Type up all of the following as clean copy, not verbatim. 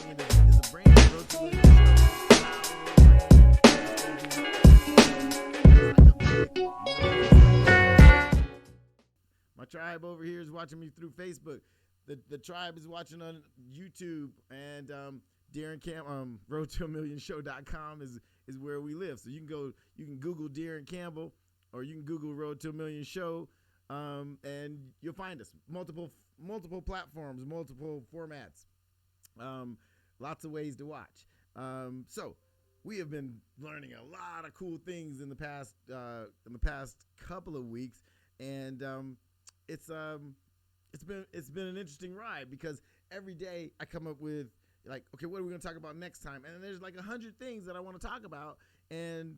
Million is a brand. Road to Million Show. My tribe over here is watching me through Facebook. The tribe is watching on YouTube, and Daron Campbell, RoadToAMillionShow.com is where we live. So you can Google Daron Campbell, or you can Google Road to a Million Show, and you'll find us. Multiple platforms, multiple formats, lots of ways to watch. So we have been learning a lot of cool things in the past couple of weeks, and it's been an interesting ride, because every day I come up with, like, okay, what are we going to talk about next time? And there's like 100 things that I want to talk about. And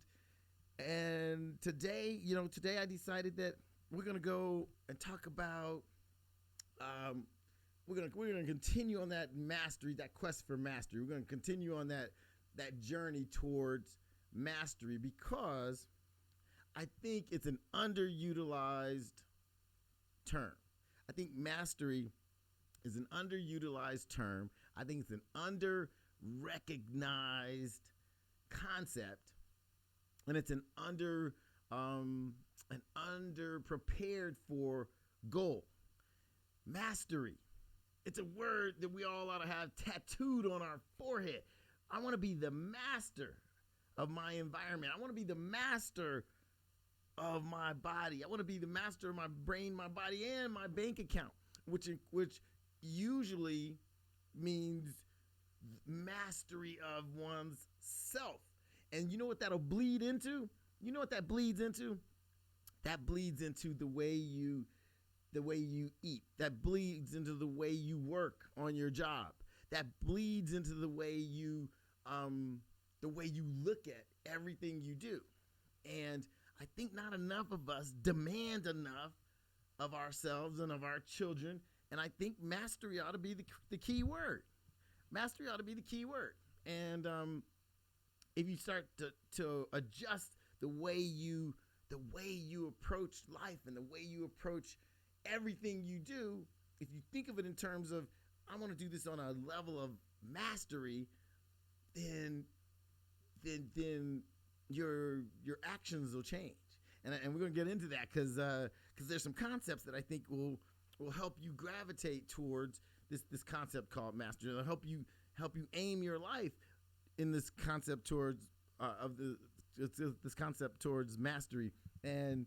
today I decided that we're going to go and talk about, we're going to continue on that mastery, that quest for mastery. We're going to continue on that journey towards mastery, because I think it's an underutilized term. I think mastery is an underutilized term. I think it's an under-recognized concept, and it's an under-prepared for goal. Mastery. It's a word that we all ought to have tattooed on our forehead. I want to be the master of my environment. I want to be the master of my body. I want to be the master of my brain, my body, and my bank account, which usually means mastery of one's self. And you know what that'll bleed into? You know what that bleeds into? That bleeds into the way you eat. That bleeds into the way you work on your job. That bleeds into the way you look at everything you do. And I think not enough of us demand enough of ourselves and of our children. And I think mastery ought to be the key word. Mastery ought to be the key word. And if you start to adjust the way you approach life and the way you approach everything you do, if you think of it in terms of, I want to do this on a level of mastery, then your actions will change. And we're going to get into that, because there's some concepts that I think will help you gravitate towards this concept called mastery. It'll help you aim your life in this concept towards this concept towards mastery. And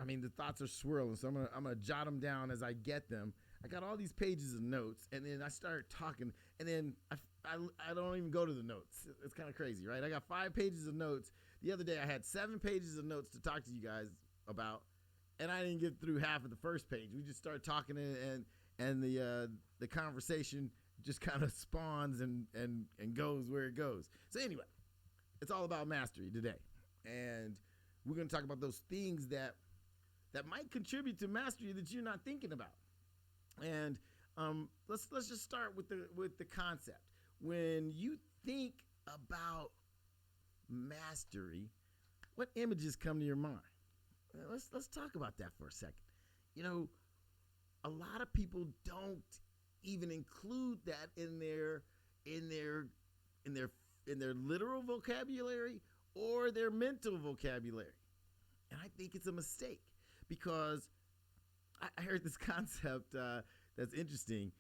I mean, the thoughts are swirling, so I'm gonna jot them down as I get them. I got all these pages of notes, and then I start talking, and then I don't even go to the notes. It's kind of crazy, right? I got 5 pages of notes. The other day I had 7 pages of notes to talk to you guys about, and I didn't get through half of the first page. We just started talking, and the conversation just kind of spawns and goes where it goes. So anyway, it's all about mastery today, and we're going to talk about those things that might contribute to mastery that you're not thinking about. And let's just start with the concept. When you think about mastery, what images come to your mind? Let's talk about that for a second. You know, a lot of people don't even include that in their literal vocabulary or their mental vocabulary. And I think it's a mistake, because I heard this concept that's interesting.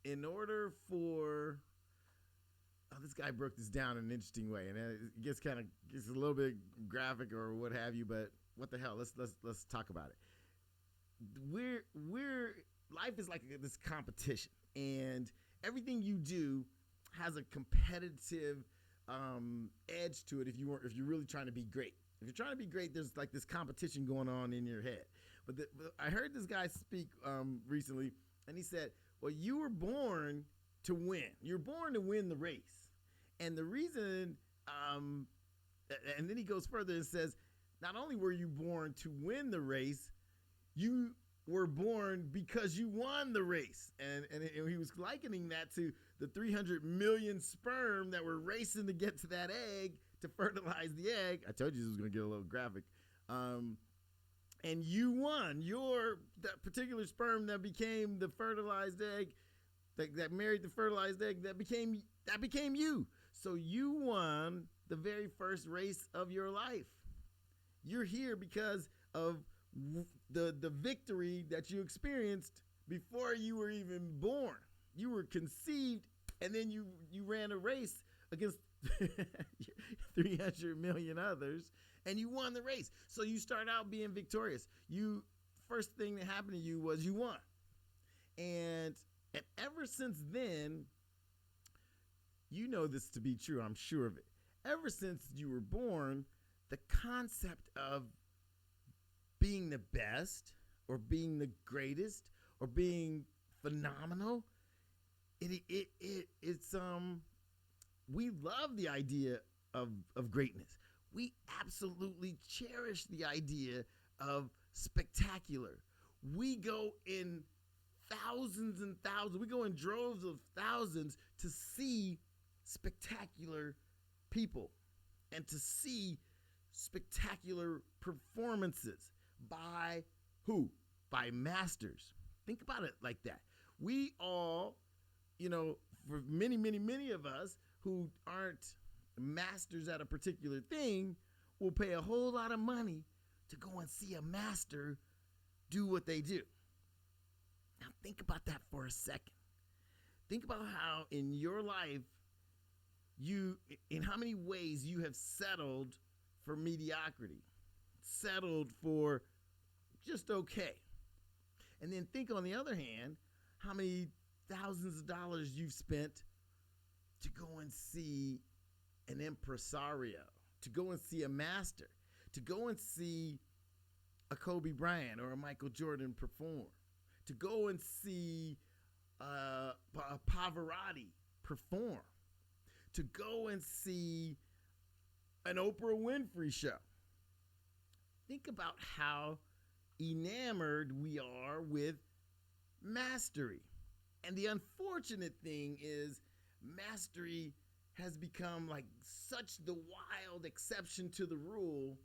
In order for this guy broke this down in an interesting way, and it gets a little bit graphic or what have you, but what the hell? Let's talk about it. Life is like this competition, and everything you do has a competitive edge to it. If you're really trying to be great, there's like this competition going on in your head. But I heard this guy speak recently, and he said, well, you were born to win. You're born to win the race. And the reason, and then he goes further and says, not only were you born to win the race, you were born because you won the race. And he was likening that to the 300 million sperm that were racing to get to that egg to fertilize the egg. I told you this was going to get a little graphic. And you won. That particular sperm that became the fertilized egg, that married the fertilized egg, that became you. So you won the very first race of your life. You're here because of the victory that you experienced before you were even born. You were conceived, and then you ran a race against 300 million others, and you won the race. So you start out being victorious. First thing that happened to you was you won. And ever since then, you know this to be true, I'm sure of it. Ever since you were born, the concept of being the best or being the greatest or being phenomenal, it's we love the idea of greatness. We absolutely cherish the idea of spectacular. We go in thousands and thousands. We go in droves of thousands to see spectacular people and to see spectacular performances by who? By masters. Think about it like that. We all, for many, many, many of us who aren't masters at a particular thing will pay a whole lot of money to go and see a master do what they do. Now think about that for a second. Think about how in your life, in how many ways you have settled for mediocrity, settled for just okay. And then think on the other hand, how many thousands of dollars you've spent to go and see an impresario, to go and see a master, to go and see a Kobe Bryant or a Michael Jordan perform, to go and see Pavarotti perform, to go and see an Oprah Winfrey show. Think about how enamored we are with mastery. And the unfortunate thing is mastery has become like such the wild exception to the rule,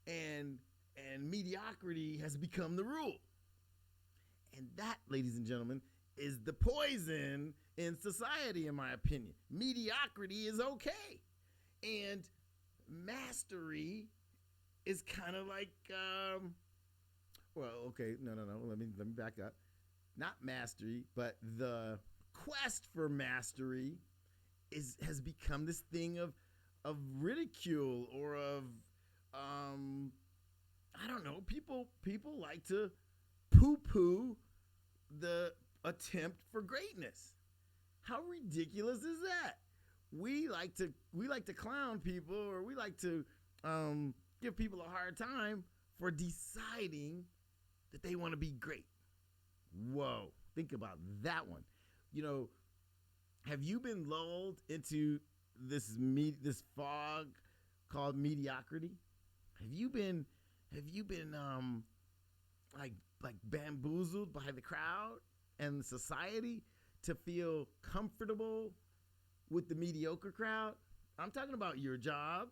and mediocrity has become the rule. And that, ladies and gentlemen, is the poison in society, in my opinion. Mediocrity is okay. And mastery is kind of like, no, let me back up. Not mastery, but the quest for mastery has become this thing of ridicule or of, I don't know, people like to poo-poo the attempt for greatness. How ridiculous is that? We like to clown people, or we like to give people a hard time for deciding that they want to be great. Whoa, think about that one. Have you been lulled into this fog called mediocrity? Have you been like bamboozled by the crowd and society to feel comfortable with the mediocre crowd? I'm talking about your job.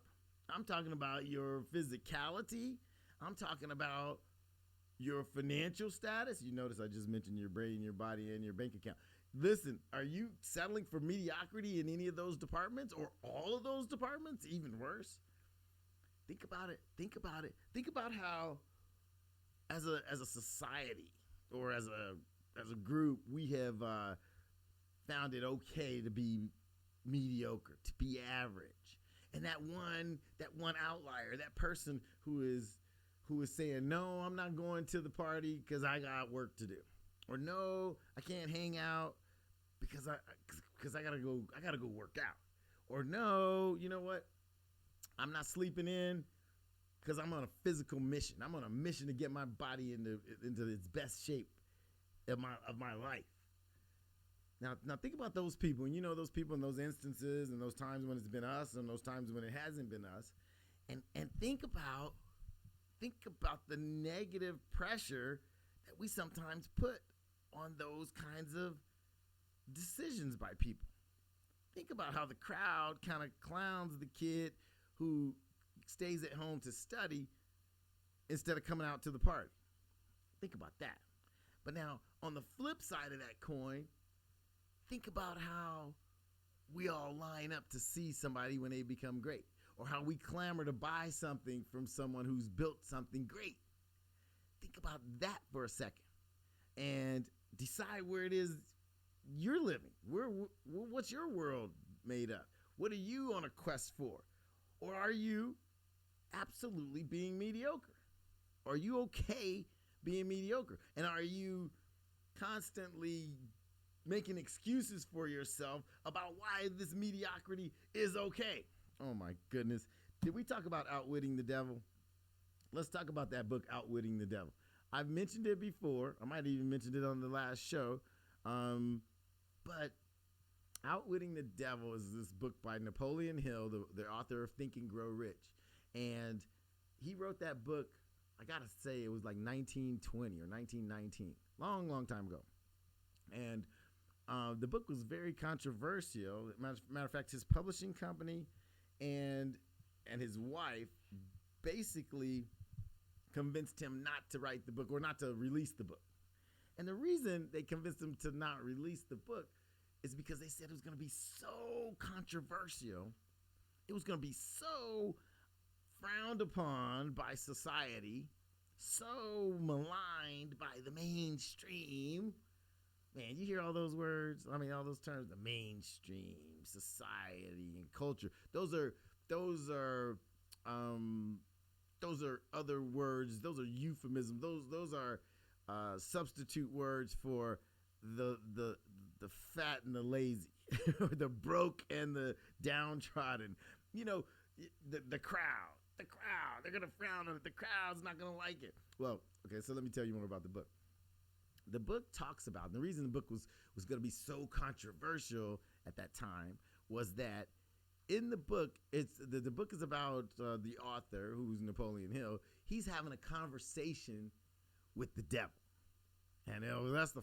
I'm talking about your physicality. I'm talking about your financial status. You notice I just mentioned your brain, your body, and your bank account. Listen, are you settling for mediocrity in any of those departments, or all of those departments? Even worse. Think about it. Think about how, as a society or as a group, we have found it okay to be mediocre, to be average. And that one outlier, that person who is saying, no, I'm not going to the party because I got work to do, or no, I can't hang out because I gotta go work out, or no, you know what, I'm not sleeping in because I'm on a physical mission. I'm on a mission to get my body into its best shape of my life. Now think about those people, and those people in those instances and those times when it's been us and those times when it hasn't been us, and think about the negative pressure that we sometimes put on those kinds of decisions by people. Think about how the crowd kind of clowns the kid who stays at home to study instead of coming out to the party. Think about that. But now, on the flip side of that coin, think about how we all line up to see somebody when they become great, or how we clamor to buy something from someone who's built something great. Think about that for a second and decide where it is you're living. What's your world made up? What are you on a quest for? Or are you absolutely being mediocre? Are you okay being mediocre? And are you constantly making excuses for yourself about why this mediocrity is okay? Oh my goodness. Did we talk about outwitting the devil? Let's talk about that book, Outwitting the Devil. I've mentioned it before. I might have even mentioned it on the last show. But Outwitting the Devil is this book by Napoleon Hill, the author of Think and Grow Rich. And he wrote that book, I got to say, it was like 1920 or 1919. Long, long time ago. And the book was very controversial. Matter of fact, his publishing company and his wife basically convinced him not to write the book or not to release the book. And the reason they convinced him to not release the book is because they said it was going to be so controversial. It was going to be so frowned upon by society, so maligned by the mainstream. Man, you hear all those words? I mean, all those terms, the mainstream, society, and culture. Those are other words. Those are euphemisms. Those are substitute words for the fat and the lazy, the broke and the downtrodden. You know, the crowd. They're gonna frown on it. The crowd's not gonna like it. Well, okay. So let me tell you more about the book. The book talks about, and the reason the book was going to be so controversial at that time was that in the book, the book is about the author, who's Napoleon Hill. He's having a conversation with the devil. And that was the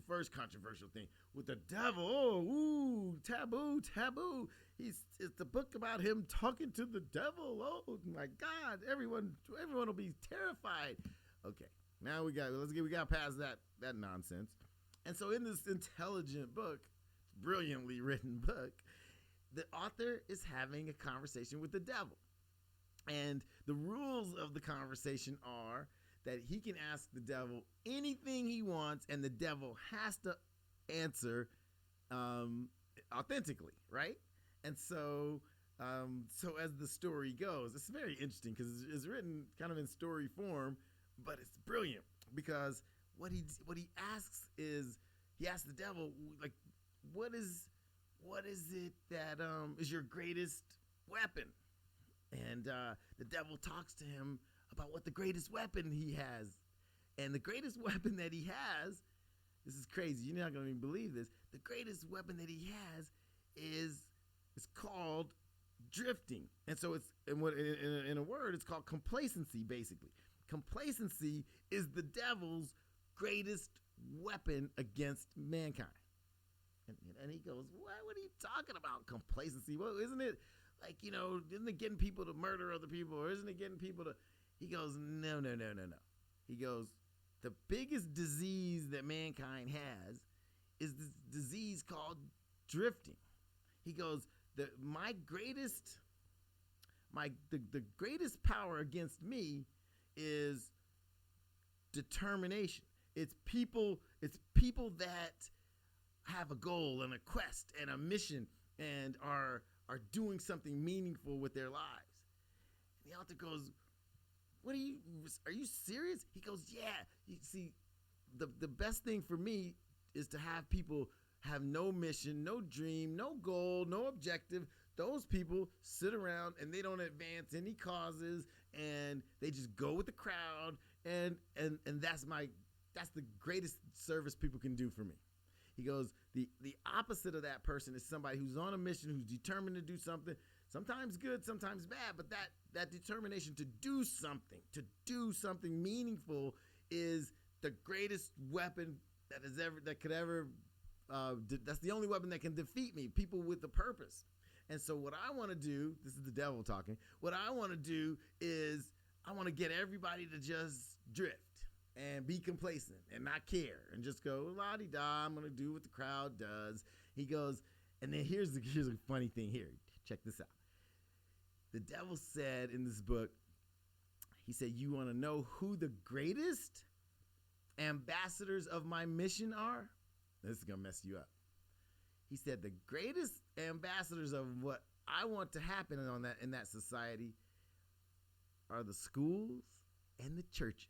first controversial thing with the devil. Oh, ooh, taboo. It's the book about him talking to the devil. Oh my God, everyone will be terrified. Okay, now we got past that nonsense. And so in this intelligent book, brilliantly written book, the author is having a conversation with the devil. And the rules of the conversation are that he can ask the devil anything he wants, and the devil has to answer authentically, right? And so as the story goes, it's very interesting because it's written kind of in story form, but it's brilliant because what he asks is, he asks the devil, like, what is it that is your greatest weapon? And the devil talks to him about what the greatest weapon he has. And the greatest weapon that he has, this is crazy, you're not going to even believe this, the greatest weapon that he has is called drifting. And so in a word, it's called complacency, basically. Complacency is the devil's greatest weapon against mankind. And he goes, what are you talking about, complacency? Well, isn't it like, isn't it getting people to murder other people, or isn't it getting people to... He goes, no. He goes, the biggest disease that mankind has is this disease called drifting. He goes, the greatest power against me is determination. It's people that have a goal and a quest and a mission and are doing something meaningful with their lives. And the author goes, are you serious? He goes, yeah. You see, the best thing for me is to have people have no mission, no dream, no goal, no objective. Those people sit around and they don't advance any causes, and they just go with the crowd, and that's the greatest service people can do for me. He goes, the opposite of that person is somebody who's on a mission, who's determined to do something, sometimes good, sometimes bad, but that determination to do something meaningful is the greatest weapon that's the only weapon that can defeat me, people with a purpose. And so what I want to do, this is the devil talking, what I want to do is I want to get everybody to just drift. and be complacent and not care and just go la-di-da, I'm going to do what the crowd does. He goes, and then here's a funny thing here. Check this out. The devil said in this book, he said, you want to know who the greatest ambassadors of my mission are? This is going to mess you up. He said the greatest ambassadors of what I want to happen in that society are the schools and the churches.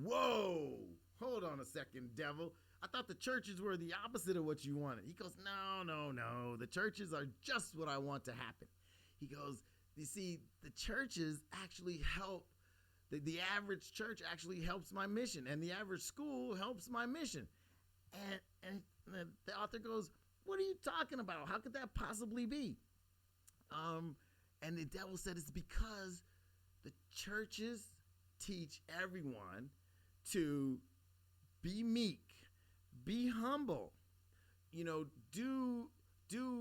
Whoa! Hold on a second, devil. I thought the churches were the opposite of what you wanted. He goes, no. The churches are just what I want to happen. He goes, you see, the churches actually help. The average church actually helps my mission, and the average school helps my mission. And the author goes, what are you talking about? How could that possibly be? And the devil said it's because the churches teach everyone to be meek, be humble, do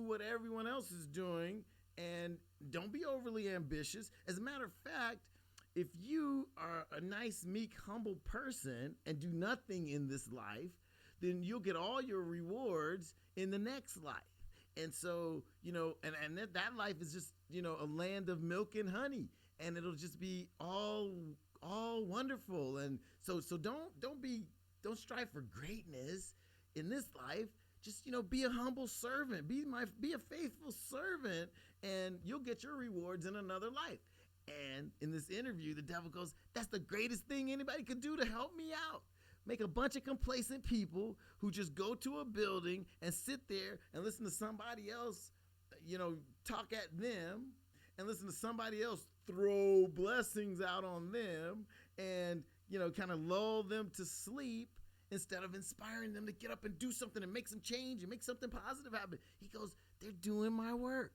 what everyone else is doing, and don't be overly ambitious. As a matter of fact, if you are a nice, meek, humble person and do nothing in this life, then you'll get all your rewards in the next life. And so, and that life is just, a land of milk and honey, and it'll just be all wonderful. And so don't strive for greatness in this life. Just, be a humble servant, be a faithful servant, and you'll get your rewards in another life. And in this interview, the devil goes, that's the greatest thing anybody could do to help me out. Make a bunch of complacent people who just go to a building and sit there and listen to somebody else, talk at them, and listen to somebody else throw blessings out on them and, kind of lull them to sleep instead of inspiring them to get up and do something and make some change and make something positive happen. He goes, they're doing my work.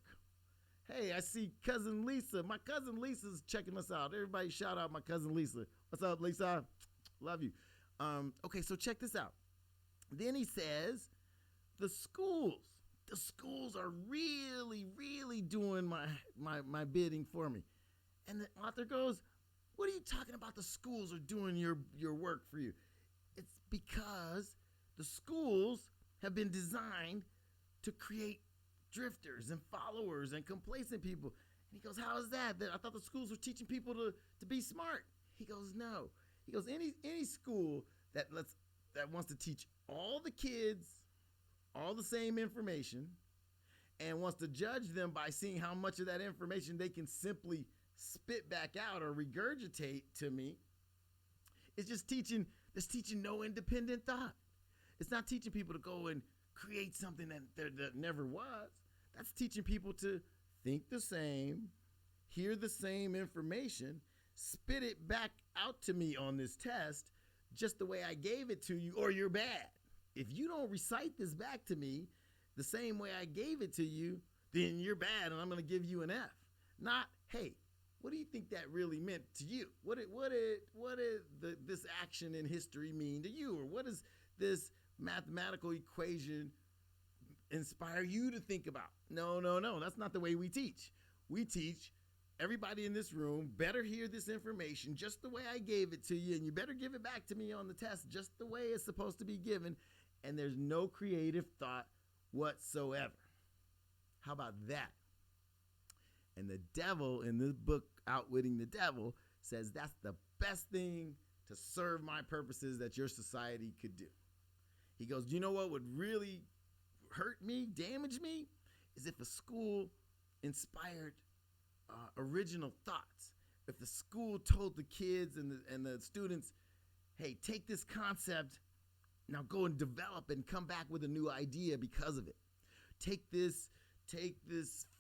Hey, I see cousin Lisa. My cousin Lisa's checking us out. Everybody shout out my cousin Lisa. What's up, Lisa? Love you. Okay, so check this out. Then he says, the schools are really, really doing my bidding for me. And the author goes, what are you talking about the schools are doing your work for you? It's because the schools have been designed to create drifters and followers and complacent people. And he goes, how is that? I thought the schools were teaching people to be smart. He goes, no. He goes, any school that wants to teach all the kids all the same information and wants to judge them by seeing how much of that information they can simply spit back out or regurgitate to me, it's just teaching no independent thought. It's not teaching people to go and create something that never was. That's teaching people to think the same, hear the same information, spit it back out to me on this test just the way I gave it to you, or you're bad. If you don't recite this back to me the same way I gave it to you, then you're bad and I'm going to give you an F. Not, hey, what do you think that really meant to you? What did this action in history mean to you? Or what does this mathematical equation inspire you to think about? No, that's not the way we teach. We teach everybody in this room better hear this information just the way I gave it to you, and you better give it back to me on the test just the way it's supposed to be given, and there's no creative thought whatsoever. How about that? And the devil in this book, Outwitting the Devil, says that's the best thing to serve my purposes that your society could do. He goes, you know what would really hurt me, damage me, is if a school inspired original thoughts. If the school told the kids and the students, hey, take this concept, now go and develop and come back with a new idea because of it. Take this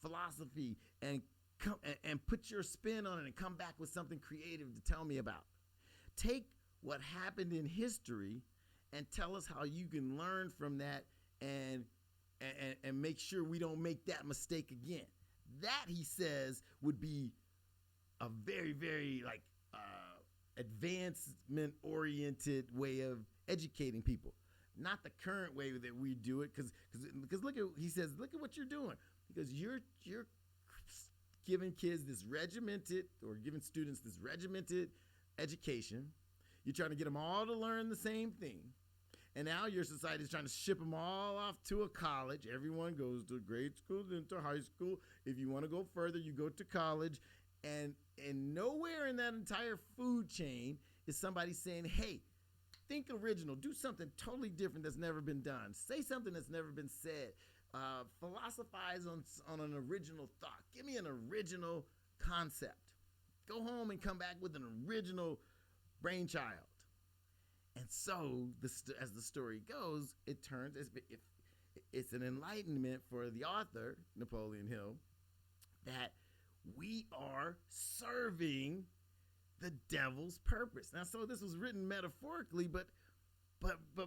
philosophy and come and put your spin on it and come back with something creative to tell me about. Take what happened in history and tell us how you can learn from that and make sure we don't make that mistake again. That, he says, would be a very, very advancement-oriented way of educating people, not the current way that we do it. Because he says, look at what you're doing. Because you're giving kids this regimented, or giving students this regimented education. You're trying to get them all to learn the same thing. And now your society is trying to ship them all off to a college. Everyone goes to grade school, then to high school. If you want to go further, you go to college. And nowhere in that entire food chain is somebody saying, hey, think original. Do something totally different that's never been done. Say something that's never been said. Philosophize on an original thought. Give me an original concept. Go home and come back with an original brainchild. And so, as the story goes, it turns, it's an enlightenment for the author, Napoleon Hill, that we are serving the devil's purpose. Now, so this was written metaphorically, but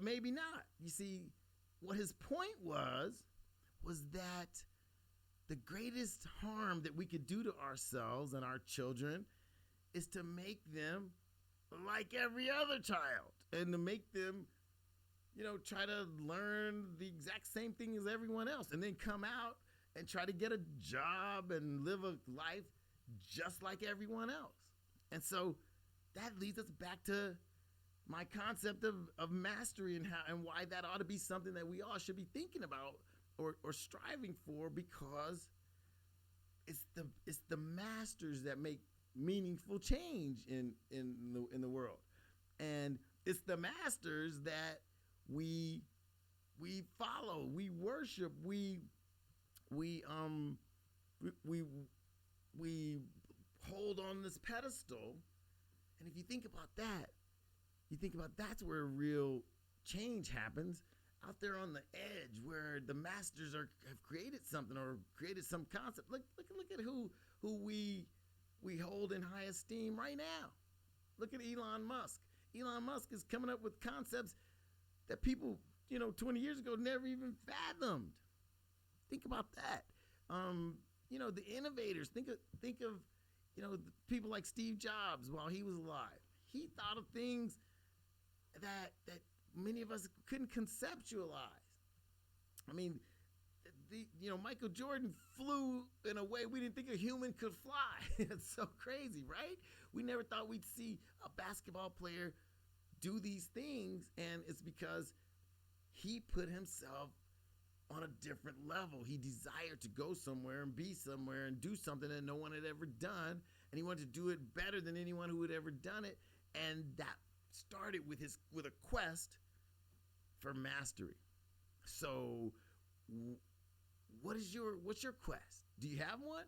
maybe not. You see, what his point was that the greatest harm that we could do to ourselves and our children is to make them like every other child, and to make them, try to learn the exact same thing as everyone else, and then come out and try to get a job and live a life just like everyone else. And so that leads us back to my concept of mastery and why that ought to be something that we all should be thinking about or striving for, because it's the masters that make meaningful change in the world. And it's the masters that we follow, we worship, we hold on this pedestal. And if you think about that, that's where real change happens, out there on the edge, where the masters have created something or created some concept. Look at who we hold in high esteem right now. Look at Elon Musk. Elon Musk is coming up with concepts that people, 20 years ago never even fathomed. Think about that. The innovators. Think of the people like Steve Jobs while he was alive. He thought of things that many of us couldn't conceptualize. I mean, Michael Jordan flew in a way we didn't think a human could fly. It's so crazy, right? We never thought we'd see a basketball player do these things, and it's because he put himself on a different level. He desired to go somewhere and be somewhere and do something that no one had ever done, and he wanted to do it better than anyone who had ever done it, and that started with a quest for mastery. So what's your quest? Do you have one?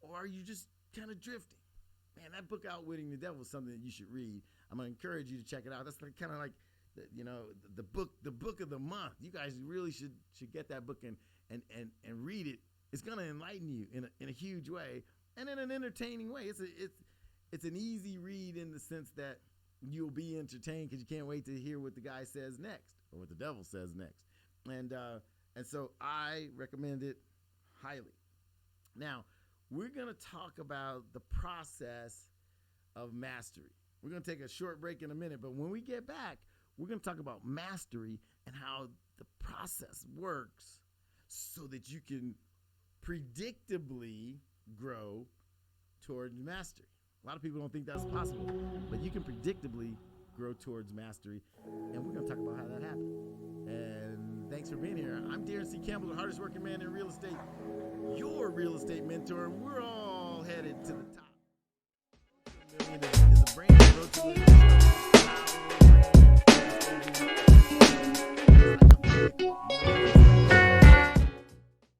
Or are you just kind of drifting? Man, that book Outwitting the Devil is something that you should read. I'm going to encourage you to check it out. That's kind of like the book of the month. You guys really should get that book and read it. It's going to enlighten you in a huge way and in an entertaining way. It's an easy read in the sense that you'll be entertained because you can't wait to hear what the guy says next or what the devil says next. And so I recommend it highly. Now, we're going to talk about the process of mastery. We're going to take a short break in a minute, but when we get back, we're going to talk about mastery and how the process works so that you can predictably grow towards mastery. A lot of people don't think that's possible, but you can predictably grow towards mastery, and we're going to talk about how that happens. And thanks for being here. I'm Daron C. Campbell, the hardest working man in real estate, your real estate mentor, and we're all headed to the top. Is a brand growth to the